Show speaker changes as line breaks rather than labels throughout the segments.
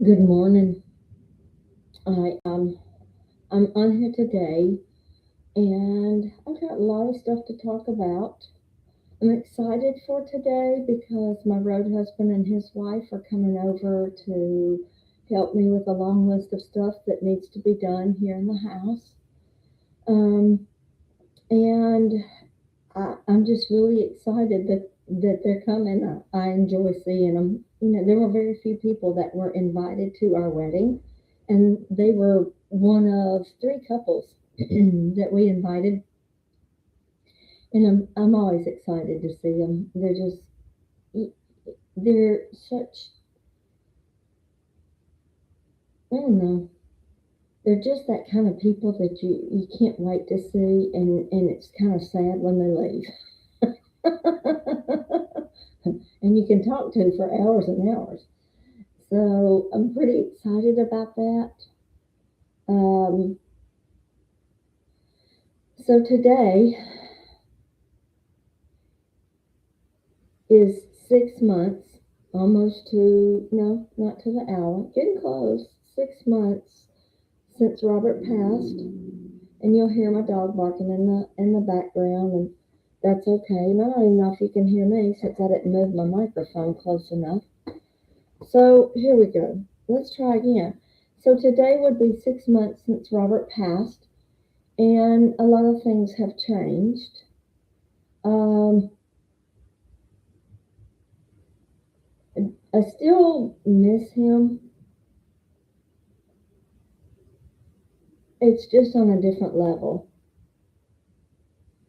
Good morning. I'm on here today and I've got a lot of stuff to talk about. I'm excited for today because my road husband and his wife are coming over to help me with a long list of stuff that needs to be done here in the house. Um, and I'm just really excited that they're coming. I enjoy seeing them. There were very few people that were invited to our wedding, and they were one of three couples that we invited. And I'm always excited to see them. They're such, I don't know, they're just that kind of people that you can't wait to see, and it's kind of sad when they leave. And you can talk to for hours and hours. So I'm pretty excited about that. Um, so today is 6 months, almost to, no, not to the hour, getting close, 6 months since Robert passed. And you'll hear my dog barking in the background, and that's okay. And I don't even know if you can hear me since I didn't move my microphone close enough. So here we go. Let's try again. So today would be 6 months since Robert passed, and a lot of things have changed. Um, I still miss him. It's just on a different level.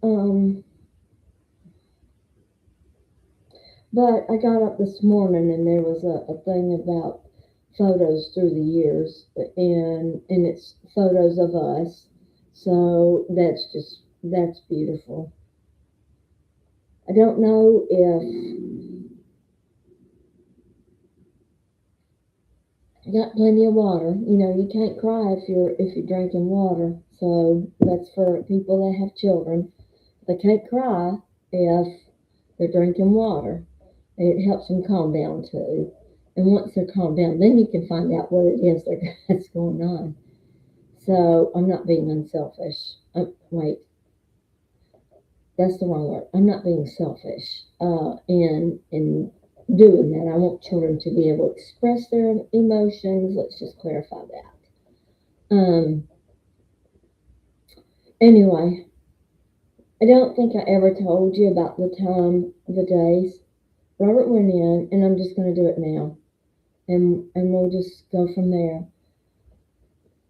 Um, but I got up this morning and there was a thing about photos through the years, and it's photos of us. So that's beautiful. I don't know if you got plenty of water. You can't cry if you're drinking water. So that's for people that have children. They can't cry if they're drinking water. It helps them calm down too. And once they're calmed down, then you can find out what it is that's going on. So I'm not being unselfish. Wait, that's the wrong word. I'm not being selfish. In doing that, I want children to be able to express their emotions. Let's just clarify that. Anyway, I don't think I ever told you about the time, the days. Robert went in, and I'm just going to do it now, and we'll just go from there.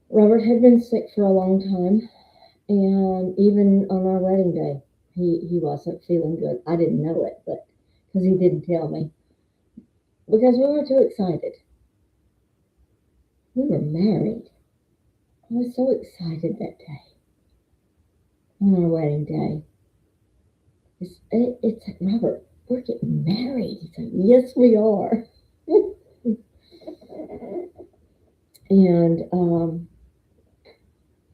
Robert had been sick for a long time, and even on our wedding day, he wasn't feeling good. I didn't know it, but because he didn't tell me, because we were too excited. We were married. I was so excited that day on our wedding day. It's like, Robert, we're getting married. He's like, yes, we are. And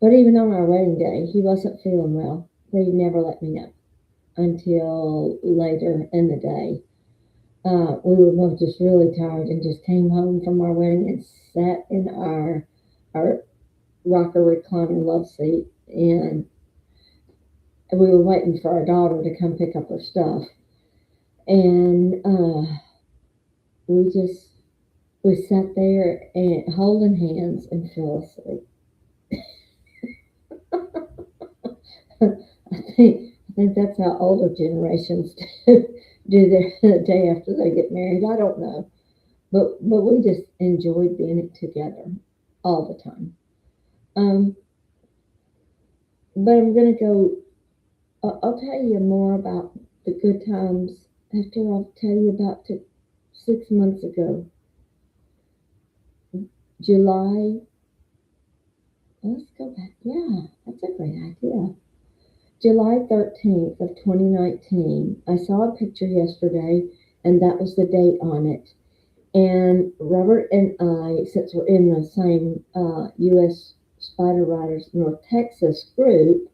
but even on our wedding day, he wasn't feeling well. But he never let me know until later in the day. We were both just really tired and just came home from our wedding and sat in our rocker recliner love seat, and we were waiting for our daughter to come pick up her stuff, and we just we sat there and holding hands and fell asleep. I think that's how older generations do their the day after they get married. I don't know, but we just enjoyed being together all the time. Um, but I'm gonna go. I'll tell you more about the good times after I'll tell you about 6 months ago, July. Let's go back. Yeah, that's a great idea. July 13th of 2019. I saw a picture yesterday, and that was the date on it. And Robert and I, since we're in the same U.S. Spider Riders North Texas group,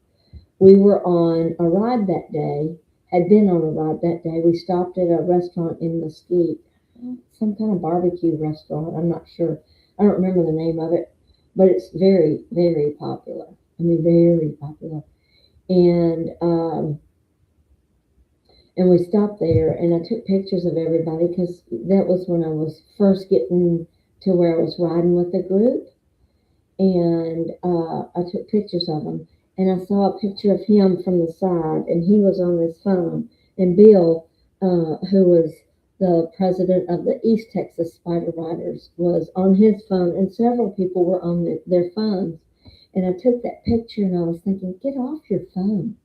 we were on a ride that day, had been on a ride that day. We stopped at a restaurant in Mesquite, some kind of barbecue restaurant, I'm not sure. I don't remember the name of it, but it's very, very popular. I mean, very popular. And and we stopped there, and I took pictures of everybody because that was when I was first getting to where I was riding with the group, and I took pictures of him. And I saw a picture of him from the side, and he was on his phone. And Bill, who was the president of the East Texas Spider Riders, was on his phone, and several people were on their phones. And I took that picture, and I was thinking, get off your phone.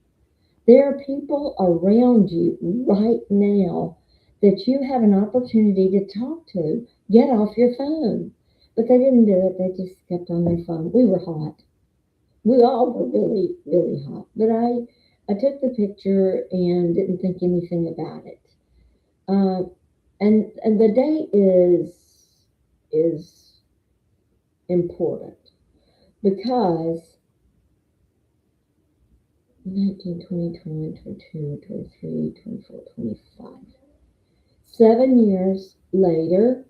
There are people around you right now that you have an opportunity to talk to. Get off your phone. But they didn't do it. They just kept on their phone. We were hot. We all were really, really hot. But I took the picture and didn't think anything about it. Uh, and the day is important because 19, 20, 21, 22, 23, 24, 25. 7 years later,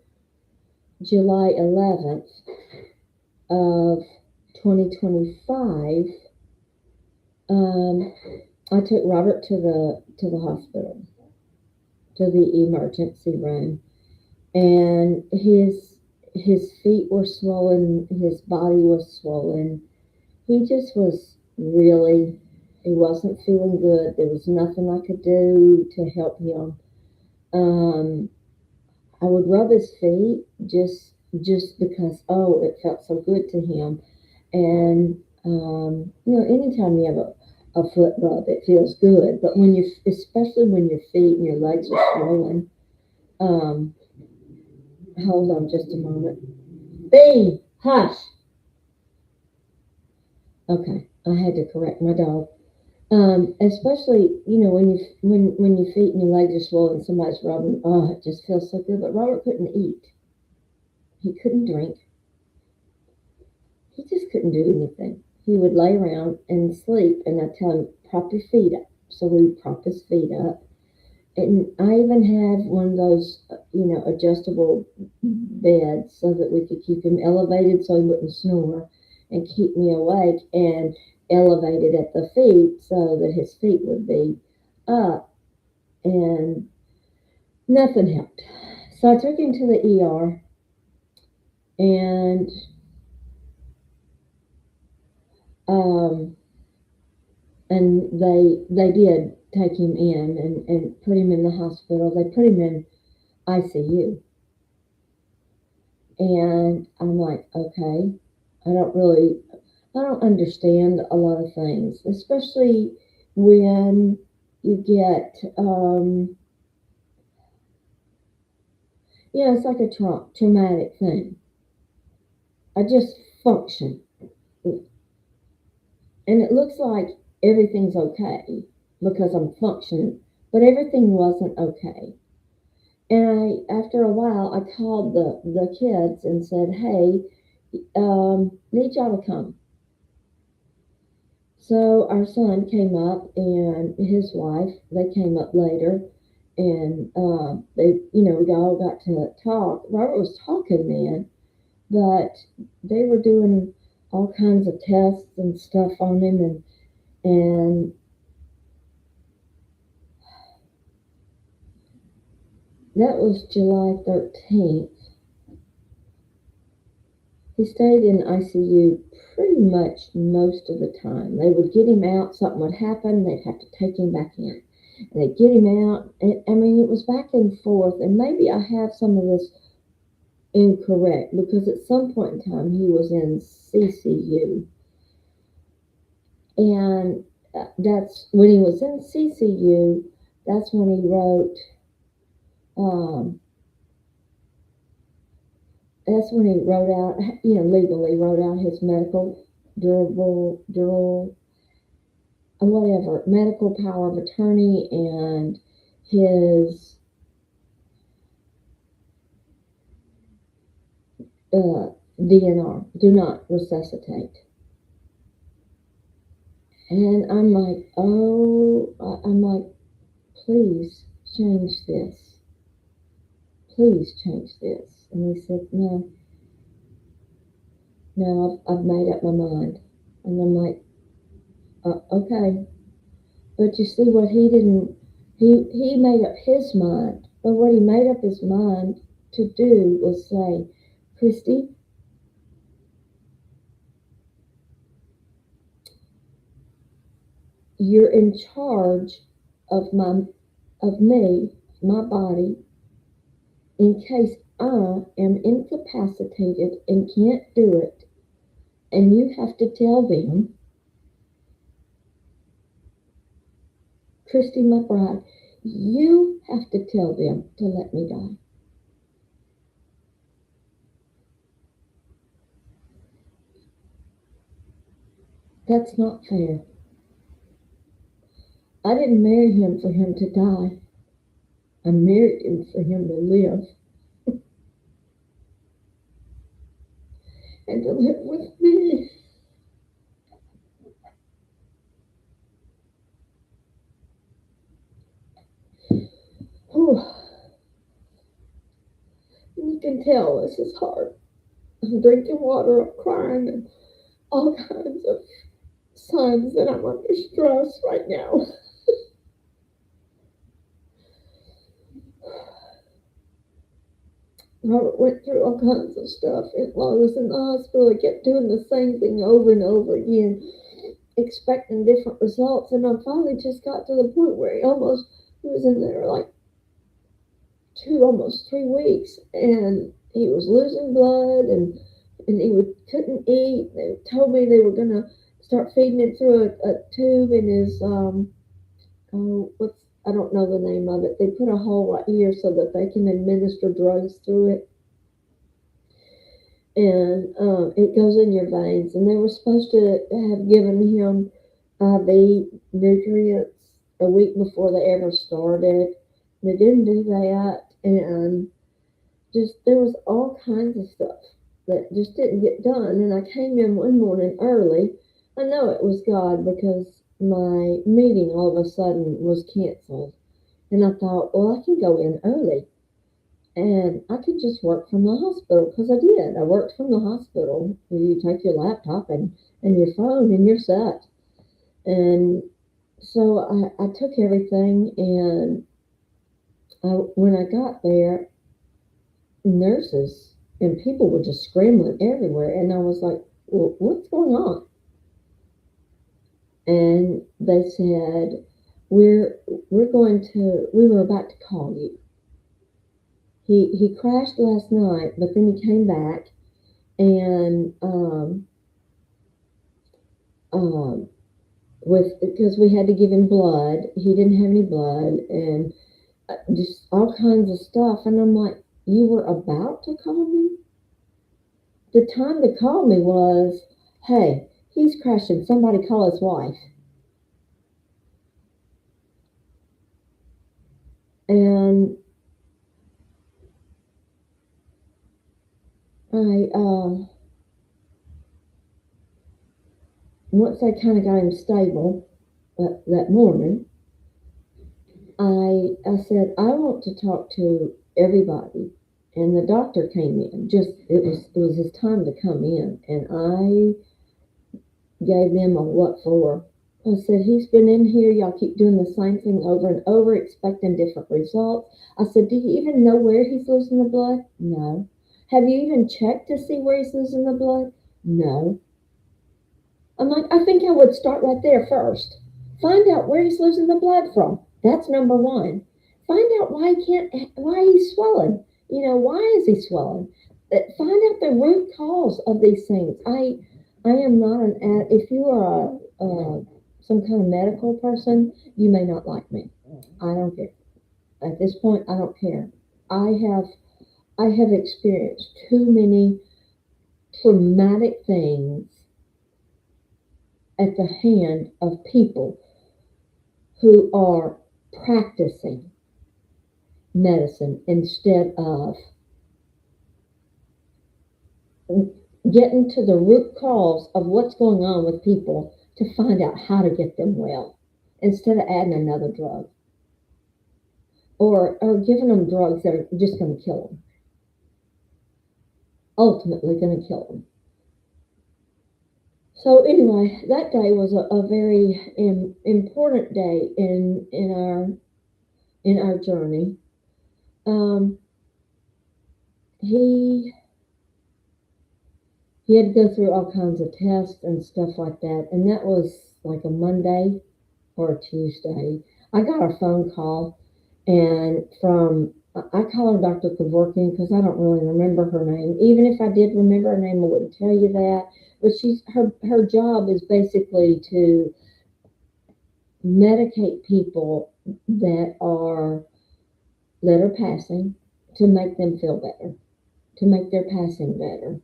July 11th of 2025, um, I took Robert to the hospital, to the emergency room, and his feet were swollen, his body was swollen. He just was really, he wasn't feeling good. There was nothing I could do to help him. Um, I would rub his feet just because it felt so good to him. And anytime you have a foot rub, it feels good. But when you, especially when your feet and your legs are swollen, um, hold on just a moment. B, hush. Okay, I had to correct my dog. Especially when your feet and your legs are swollen, somebody's rubbing. Oh, it just feels so good. But Robert couldn't eat. He couldn't drink. He just couldn't do anything. He would lay around and sleep, and I'd tell him, prop your feet up. So we would prop his feet up. And I even had one of those, adjustable beds so that we could keep him elevated so he wouldn't snore and keep me awake, and elevated at the feet so that his feet would be up. And nothing helped. So I took him to the ER, and um, they did take him in and put him in the hospital. They put him in ICU, and I'm like, okay, I don't really, I don't understand a lot of things, especially when you get, it's like a traumatic thing. I just function, and it looks like everything's okay because I'm functioning, but everything wasn't okay. And after a while, I called the kids and said, "Hey, need y'all to come." So our son came up and his wife. They came up later, and we all got to talk. Robert was talking then, but they were doing all kinds of tests and stuff on him, and that was July 13th. He stayed in ICU pretty much most of the time. They would get him out, something would happen, they'd have to take him back in. And they'd get him out. And, I mean, it was back and forth. And maybe I have some of this incorrect because at some point in time he was in CCU. And that's when he was in CCU, that's when he wrote, um, that's when he wrote out, legally wrote out his medical durable whatever medical power of attorney and his DNR, do not resuscitate. And I'm like, please change this. Please change this. And he said, no. No, I've made up my mind. And I'm like, okay. But you see what he didn't, he made up his mind. But what he made up his mind to do was say, Christy, you're in charge of me, my body, in case I am incapacitated and can't do it. And you have to tell them, Christy McBride, you have to tell them to let me die. That's not fair. I didn't marry him for him to die. I married him for him to live and to live with me. Whew. You can tell this is hard. I'm drinking water, I'm crying, and all kinds of signs that I'm under stress right now. Robert went through all kinds of stuff, and while I was in the hospital, I kept doing the same thing over and over again, expecting different results. And I finally just got to the point where he was in there like almost 3 weeks, and he was losing blood, and couldn't eat. They told me they were gonna start feeding him through a tube in his oh, what's I don't know the name of it. They put a hole right here so that they can administer drugs through it, and it goes in your veins. And they were supposed to have given him IV nutrients a week before they ever started. They didn't do that, and just there was all kinds of stuff that just didn't get done. And I came in one morning early. I know it was God because my meeting all of a sudden was canceled. And I thought, well, I can go in early and I could just work from the hospital because I did. I worked from the hospital. You take your laptop and your phone and you're set. And so I took everything, and when I got there, nurses and people were just scrambling everywhere. And I was like, well, what's going on? And they said, we were about to call you. He crashed last night, but then he came back, and um, with because we had to give him blood. He didn't have any blood, and just all kinds of stuff. And I'm like, you were about to call me? The time to call me was, hey, he's crashing. Somebody call his wife. And I, once I kind of got him stable that morning, I said, I want to talk to everybody. And the doctor came in. It was his time to come in, and I gave them a what for. I said, he's been in here. Y'all keep doing the same thing over and over, expecting different results. I said, do you even know where he's losing the blood? No. Have you even checked to see where he's losing the blood? No. I'm like, I think I would start right there first. Find out where he's losing the blood from. That's number one. Find out why he's swelling. Why is he swelling? Find out the root cause of these things. I am not if you are some kind of medical person, you may not like me. I don't care. At this point, I don't care. I have I have experienced too many traumatic things at the hand of people who are practicing medicine instead of getting to the root cause of what's going on with people to find out how to get them well instead of adding another drug or giving them drugs that are just going to kill them, ultimately going to kill them. So anyway, that day was a very important day in our journey. Um, he he had to go through all kinds of tests and stuff like that, and that was like a Monday or a Tuesday. I got a phone call, and from I call her Dr. Kevorkian because I don't really remember her name. Even if I did remember her name, I wouldn't tell you that. But her job is basically to medicate people that are that are passing to make them feel better, to make their passing better.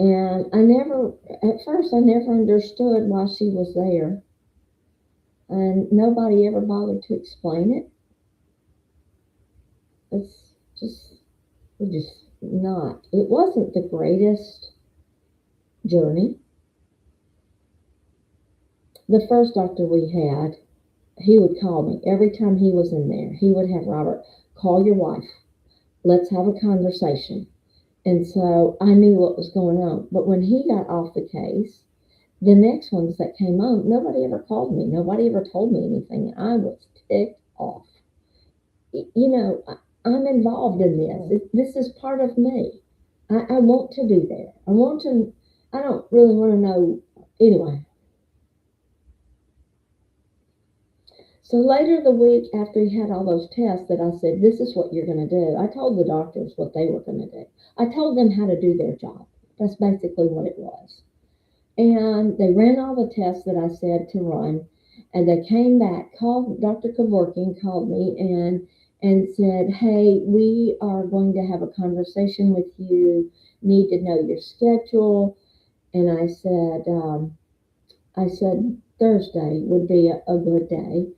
And at first, I never understood why she was there, and nobody ever bothered to explain it. It's just not. It wasn't the greatest journey. The first doctor we had, he would call me every time he was in there. He would have Robert call your wife. Let's have a conversation. And so I knew what was going on. But when he got off the case, the next ones that came on, nobody ever called me. Nobody ever told me anything. I was ticked off. I'm involved in this. This is part of me. I want to do that. I don't really want to know. Anyway, so later the week after he had all those tests that I said, this is what you're going to do. I told the doctors what they were going to do. I told them how to do their job. That's basically what it was. And they ran all the tests that I said to run, and they came back, called Dr. Kevorkian, called me and said, hey, we are going to have a conversation with you, need to know your schedule. And I said Thursday would be a good day.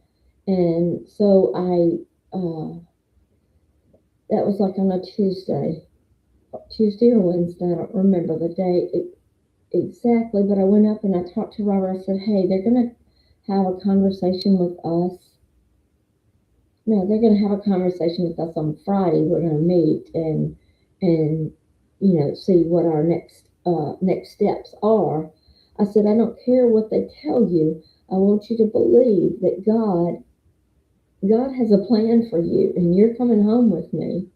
And so that was like on a Tuesday or Wednesday, I don't remember the day exactly, but I went up and I talked to Robert. I said, hey, they're going to have a conversation with us. No, they're going to have a conversation with us on Friday. We're going to meet and see what our next steps are. I said, I don't care what they tell you. I want you to believe that God has a plan for you, and you're coming home with me.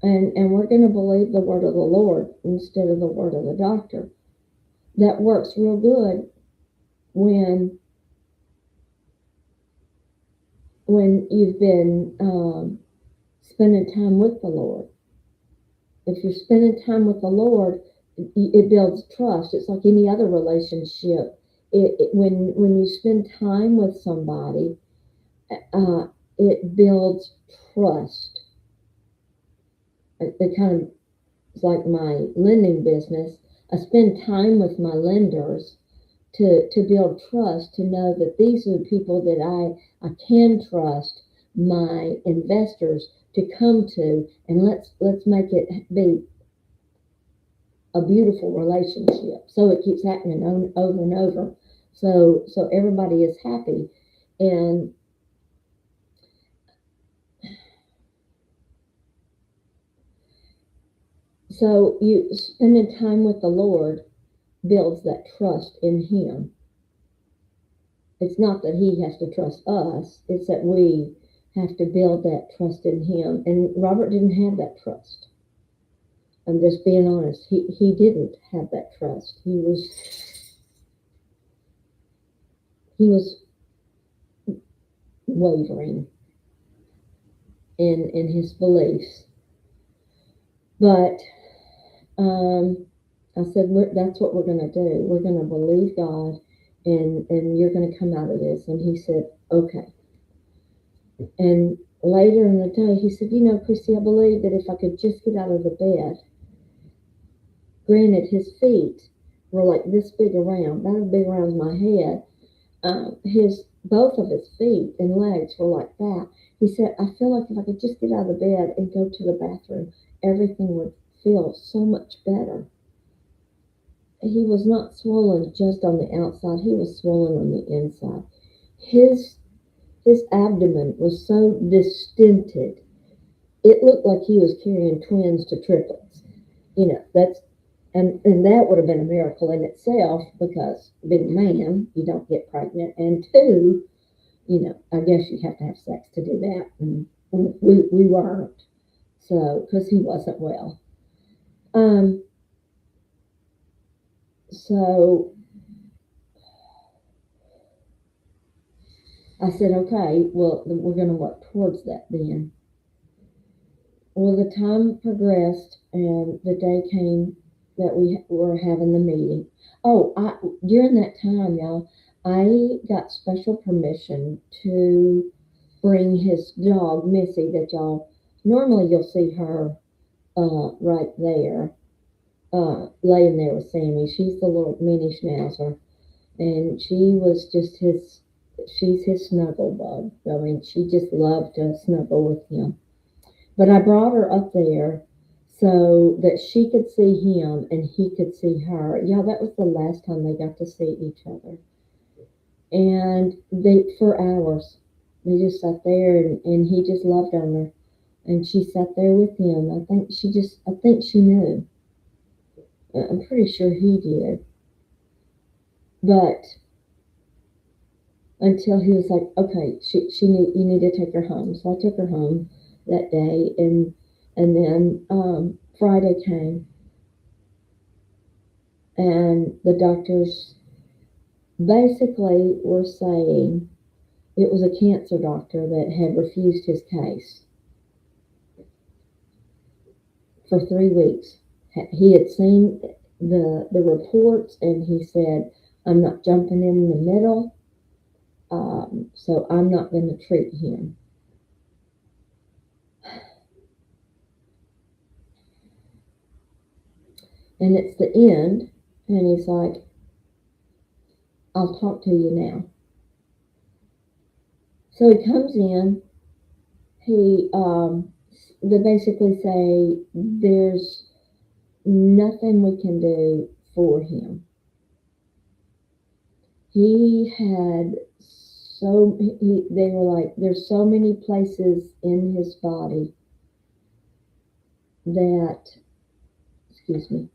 And we're going to believe the word of the Lord instead of the word of the doctor. That works real good when you've been spending time with the Lord. If you're spending time with the Lord, it builds trust. It's like any other relationship. When you spend time with somebody, it builds trust. It kind of it's like my lending business. I spend time with my lenders to build trust, to know that these are the people that I can trust my investors to come to, and let's make it be a beautiful relationship. So it keeps happening over and over. So everybody is happy, and so you spending time with the Lord builds that trust in Him. It's not that He has to trust us, it's that we have to build that trust in Him. And Robert didn't have that trust. I'm just being honest. He didn't have that trust. He was wavering in his beliefs. But I said, that's what we're going to do. We're going to believe God, and you're going to come out of this. And he said, okay. And later in the day, he said, Christy, I believe that if I could just get out of the bed, granted, his feet were like this big around, not as big around as my head. Both of his feet and legs were like that. He said, I feel like if I could just get out of the bed and go to the bathroom, everything would feel so much better. He was not swollen just on the outside, he was swollen on the inside. His abdomen was so distended, it looked like he was carrying twins to triplets. That's And that would have been a miracle in itself because being a man, you don't get pregnant. And two, I guess you have to have sex to do that. And we weren't. So, because he wasn't well. Um, so I said, okay, well, we're going to work towards that then. Well, the time progressed and the day came that we were having the meeting. Oh, during that time, y'all, I got special permission to bring his dog, Missy, that y'all normally you'll see her right there, laying there with Sammy. She's the little mini schnauzer, and she's his snuggle bug. I mean, she just loved to snuggle with him. But I brought her up there so that she could see him and he could see her. Yeah, that was the last time they got to see each other. And for hours, they just sat there and he just loved on her. And she sat there with him. I think she knew. I'm pretty sure he did. But until he was like, okay, you need to take her home. So I took her home that day, and then Friday came, and the doctors basically were saying it was a cancer doctor that had refused his case for 3 weeks. He had seen the reports, and he said, "I'm not jumping in the middle, so I'm not going to treat him." And it's the end, and he's like, "I'll talk to you now." So he comes in. They basically say there's nothing we can do for him. He had they were like, there's so many places in his body that, excuse me,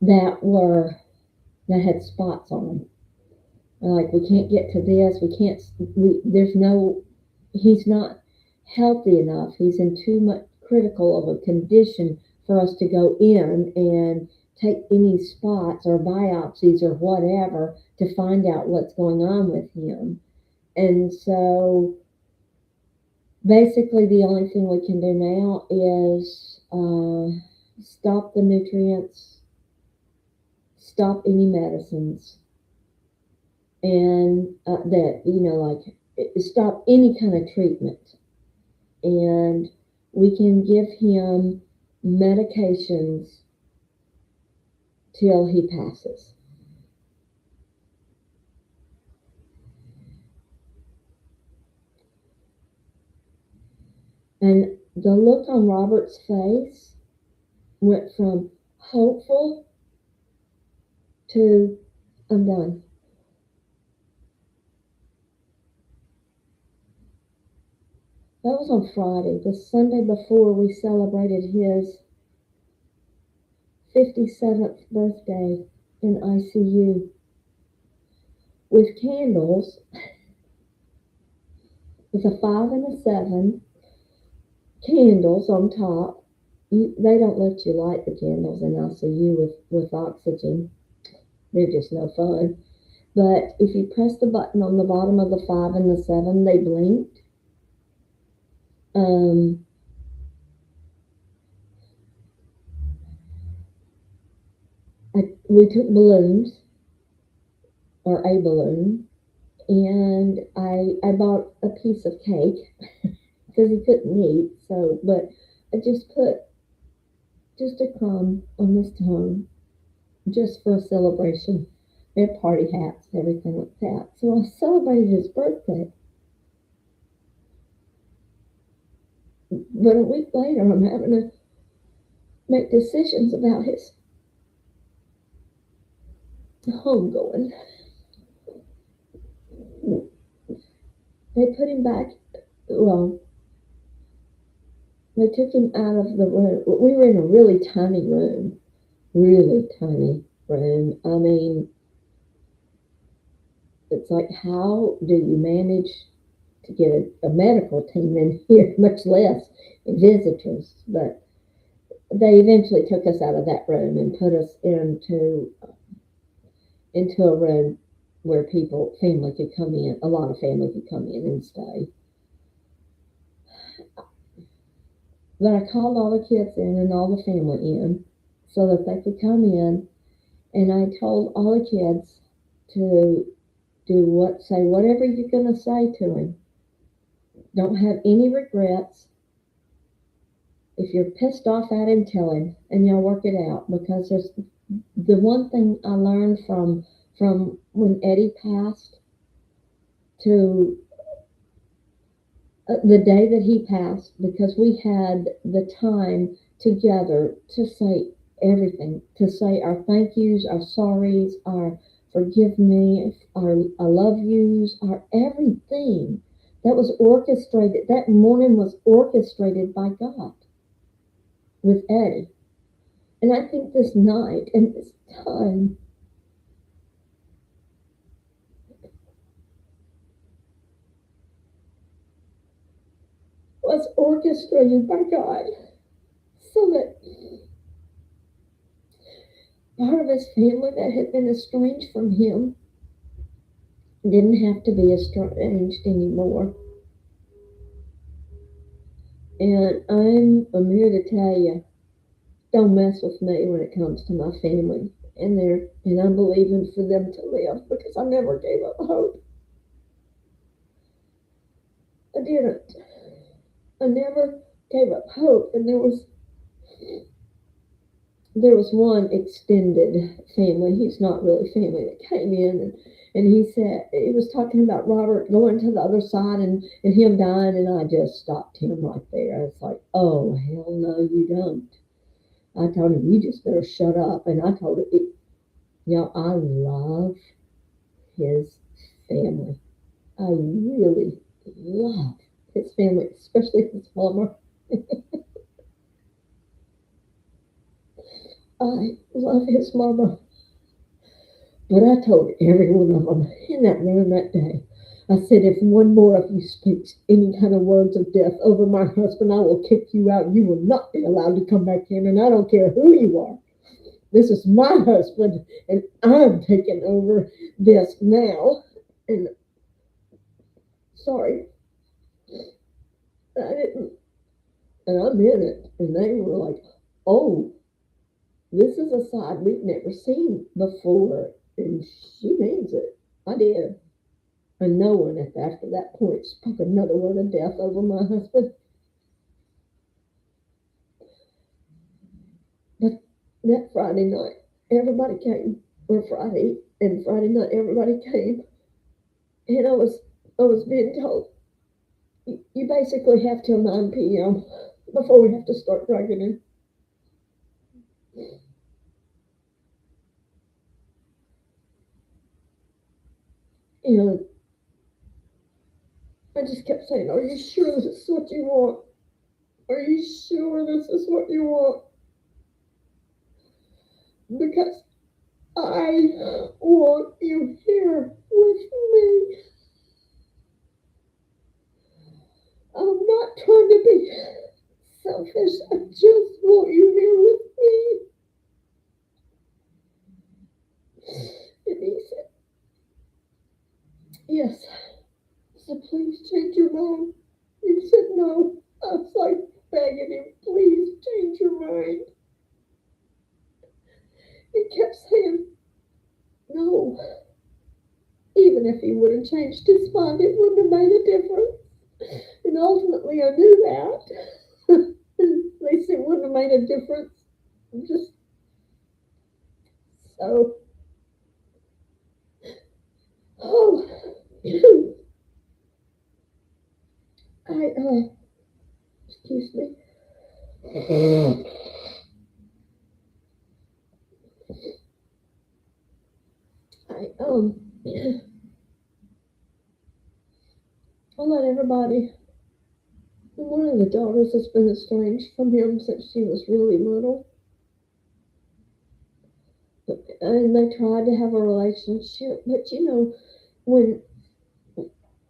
that were, that had spots on them. Like, we can't get to this, there's no, he's not healthy enough. He's in too much critical of a condition for us to go in and take any spots or biopsies or whatever to find out what's going on with him. And so basically, the only thing we can do now is stop the nutrients, stop any medicines, and stop any kind of treatment. And we can give him medications till he passes. And the look on Robert's face went from hopeful to, I'm done. That was on Friday, the Sunday before we celebrated his 57th birthday in ICU with candles, with a 5 and a 7, candles on top. They don't let you light the candles in ICU with oxygen. They're just no fun. But if you press the button on the bottom of the 5 and the 7, they blinked. Um, we took balloons, or a balloon, and I bought a piece of cake because he couldn't eat. So, but I just put just a crumb on his tongue, just for a celebration. We had party hats, everything like that. So I celebrated his birthday. But a week later, I'm having to make decisions about his homegoing. They put him back. Well, They took him out of the room. We were in a really tiny room. I mean, it's like, how do you manage to get a medical team in here, much less visitors? But they eventually took us out of that room and put us into a room where family could come in. A lot of family could come in and stay. But I called all the kids in and all the family in so that they could come in, and I told all the kids to say whatever you're gonna say to him. Don't have any regrets. If you're pissed off at him, tell him, and you'll work it out. Because there's the one thing I learned from when Eddie passed to the day that he passed, because we had the time together to say everything, to say our thank yous, our sorries, our forgive me, our I love yous, our everything. That was orchestrated. That morning was orchestrated by God with Eddie. And I think this night and this time was orchestrated by God so that part of his family that had been estranged from him didn't have to be estranged anymore. And I'm here to tell you, don't mess with me when it comes to my family. And I'm believing for them to live because I never gave up hope. I didn't. I never gave up hope. And there was one extended family. He's not really family that came in, and he said he was talking about Robert going to the other side and him dying, and I just stopped him right there. It's like, oh hell no, you don't. I told him, you just better shut up. And I told him, I love his family. I really love his family, especially his mama. I love his mama. But I told every one of them in that room that day, I said, if one more of you speaks any kind of words of death over my husband, I will kick you out. You will not be allowed to come back in, and I don't care who you are. This is my husband, and I'm taking over this now. And sorry, I didn't, and I'm in it. And they were like, oh, this is a side we've never seen before. And she means it. I did. And no one after that point spoke another word of death over my husband. But that Friday night, everybody came. Or Friday night, everybody came. And I was being told, you basically have till 9 p.m. before we have to start dragging him. And I just kept saying, are you sure this is what you want? Are you sure this is what you want? Because I want you here with me. I'm not trying to be selfish. I just want you here with me. And he said, yes. So please change your mind. He said no. I was like begging him, please change your mind. He kept saying no. Even if he would have changed his mind, it wouldn't have made a difference. And ultimately, I knew that. At least it wouldn't have made a difference. Just so. Oh, I excuse me. I I'll let everybody And one of the daughters has been estranged from him since she was really little. And they tried to have a relationship, but when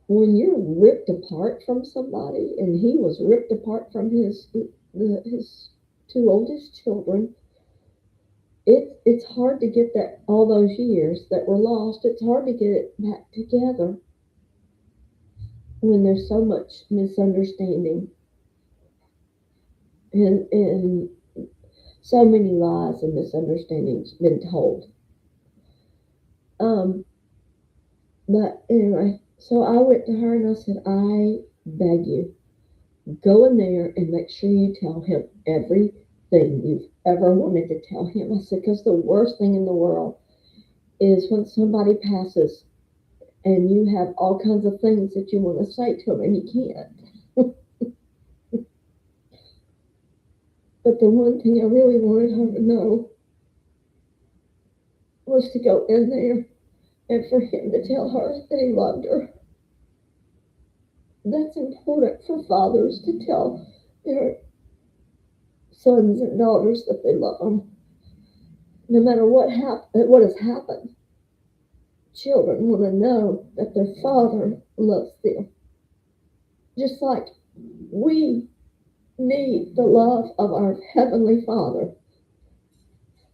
when you're ripped apart from somebody, and he was ripped apart from his two oldest children, it's hard to get that all those years that were lost. It's hard to get it back together when there's so much misunderstanding and so many lies and misunderstandings been told. Um, but anyway, so I went to her and I said, I beg you, go in there and make sure you tell him everything you've ever wanted to tell him. I said, because the worst thing in the world is when somebody passes and you have all kinds of things that you want to say to him and you can't. But the one thing I really wanted her to know was to go in there and for him to tell her that he loved her. That's important for fathers to tell their sons and daughters that they love them, no matter what has happened. Children want to know that their father loves them, just like we need the love of our heavenly Father.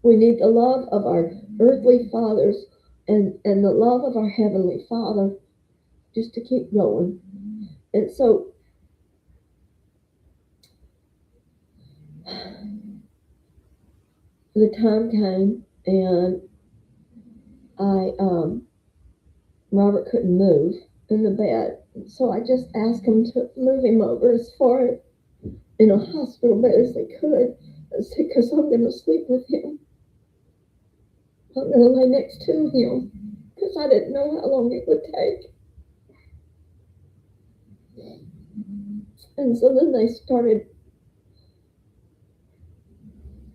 We need the love of our earthly fathers and the love of our heavenly Father just to keep going. And so the time came, and I Robert couldn't move in the bed, so I just asked him to move him over as far in a hospital bed as they could. I said, because I'm going to sleep with him. I'm going to lay next to him because I didn't know how long it would take. And so then they started.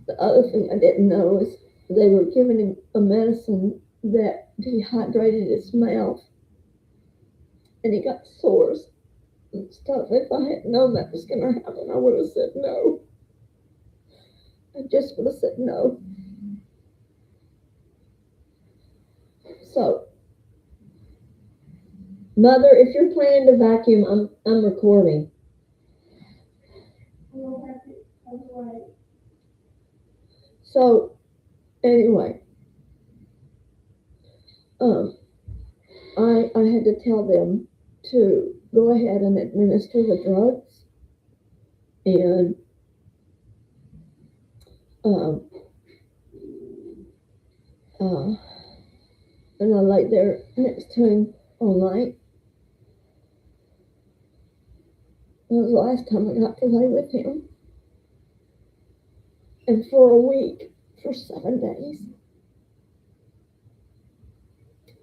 The other thing I didn't know is they were giving him a medicine that dehydrated his mouth, and he got sores and stuff. If I had known that was going to happen, I would have said no. I just would have said no. So, Mother, if you're planning to vacuum, I'm recording. So, anyway, I had to tell them to go ahead and administer the drugs, and um, uh, and I laid there next to him all night. It was the last time I got to lay with him. And for a week, for 7 days,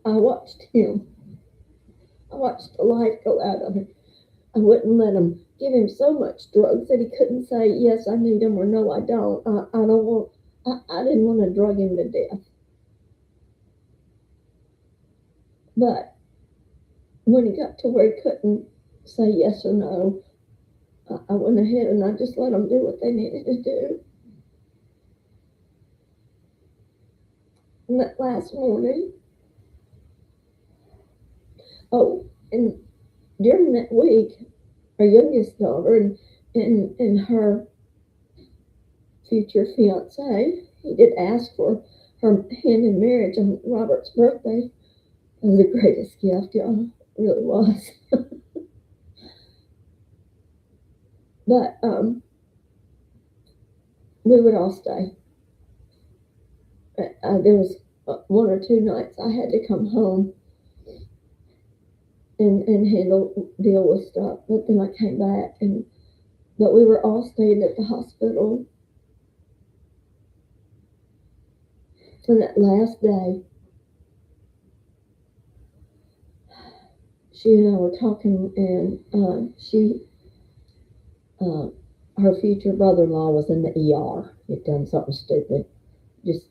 I watched him. I watched the life go out of him. I wouldn't let him give him so much drugs that he couldn't say, yes, I need them, or no, I don't. I don't want, I didn't want to drug him to death. But when he got to where he couldn't say yes or no, I went ahead and I just let them do what they needed to do. And that last morning, and during that week, our youngest daughter and her future fiance, he did ask for her hand in marriage on Robert's birthday. It was the greatest gift, y'all. It really was. But we would all stay. There was one or two nights I had to come home and deal with stuff, but then I came back, but we were all staying at the hospital. And that last day, she and I were talking, and her future brother-in-law was in the ER. He'd done something stupid, just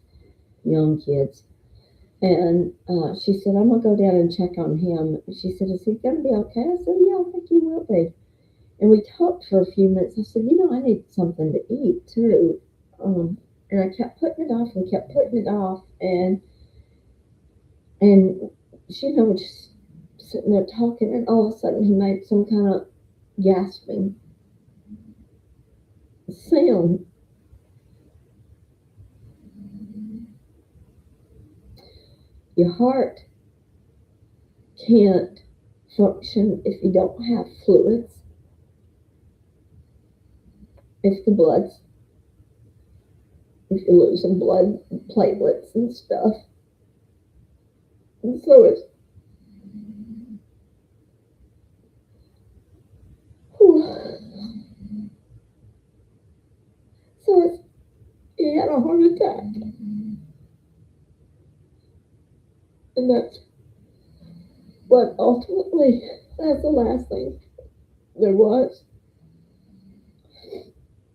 young kids. And she said, I'm going to go down and check on him. She said, is he going to be okay? I said, yeah, I think he will be. And we talked for a few minutes. I said, I need something to eat too. And I kept putting it off and kept putting it off. And we're just sitting there talking. And all of a sudden, he made some kind of gasping sound. Your heart can't function if you don't have fluids, if if you're losing blood, platelets and stuff. And so it's, he had a heart attack. And that's what ultimately, that's the last thing there was.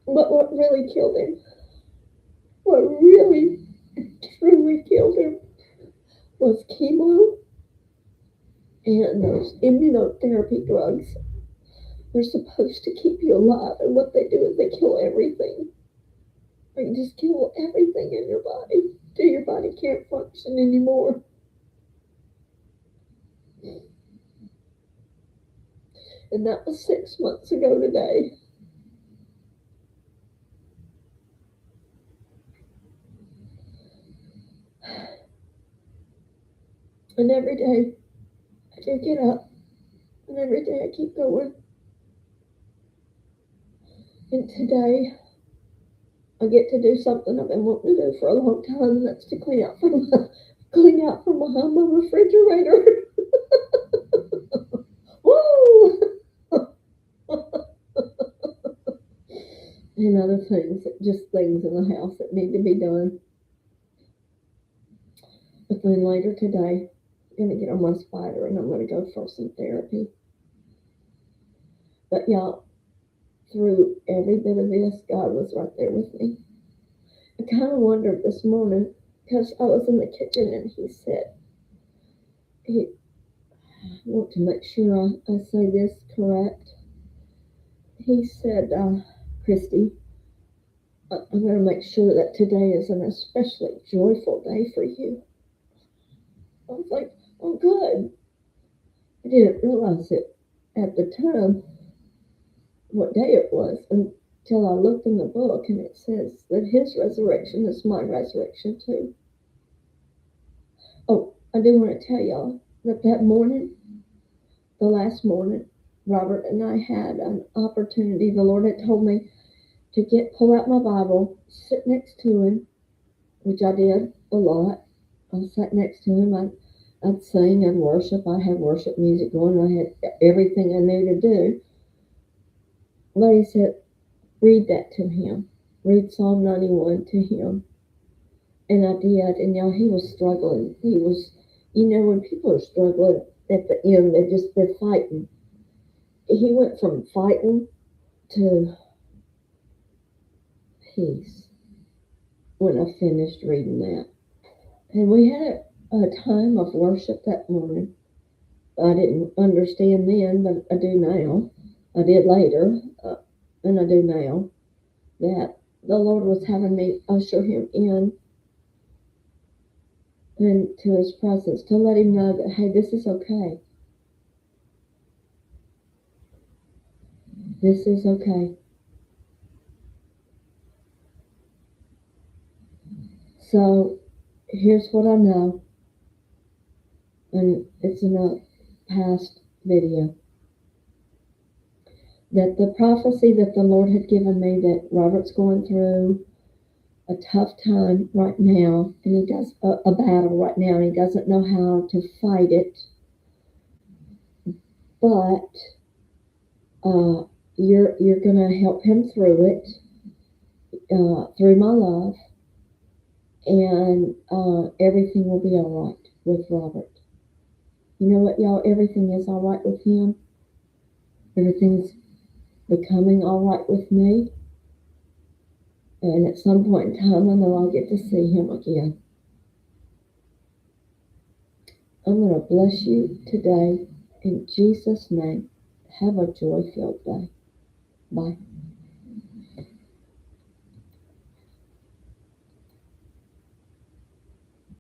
But what really killed him, what really, truly killed him, was chemo and those immunotherapy drugs. They're supposed to keep you alive, and what they do is they kill everything. They just kill everything in your body till your body can't function anymore. And that was 6 months ago today. And every day I do get up, and every day I keep going. And today I get to do something I've been wanting to do for a long time, and that's to clean out from behind my refrigerator. Woo! And other things, just things in the house that need to be done. But then later today, I'm going to get on my spider and I'm going to go for some therapy. But y'all, through every bit of this, God was right there with me. I kind of wondered this morning, because I was in the kitchen and he said, I want to make sure I say this correct. He said, Christy, I'm going to make sure that today is an especially joyful day for you. I was like, oh, good. I didn't realize it at the time, what day it was, until I looked in the book, and it says that his resurrection is my resurrection too. Oh, I do want to tell y'all that morning, the last morning, Robert and I had an opportunity. The Lord had told me to pull out my Bible, sit next to him, which I did a lot. I sat next to him. I'd sing and worship. I had worship music going. I had everything I knew to do. But he said, read that to him. Read Psalm 91 to him. And I did. And y'all, he was struggling. He was, when people are struggling at the end, they're fighting. He went from fighting to peace when I finished reading that. And we had a time of worship that morning. I didn't understand then, but I do now. I did later, and I do now, that the Lord was having me usher him in into his presence to let him know that, hey, this is okay. This is okay. So here's what I know, and it's in a past video, that the prophecy that the Lord had given me, that Robert's going through a tough time right now, and he does a battle right now, and he doesn't know how to fight it, but you're gonna help him through it, through my love, and everything will be all right with Robert. You know what, y'all? Everything is all right with him. Everything's becoming all right with me. And at some point in time, I know I'll get to see him again. I'm going to bless you today in Jesus' name. Have a joy-filled day. Bye.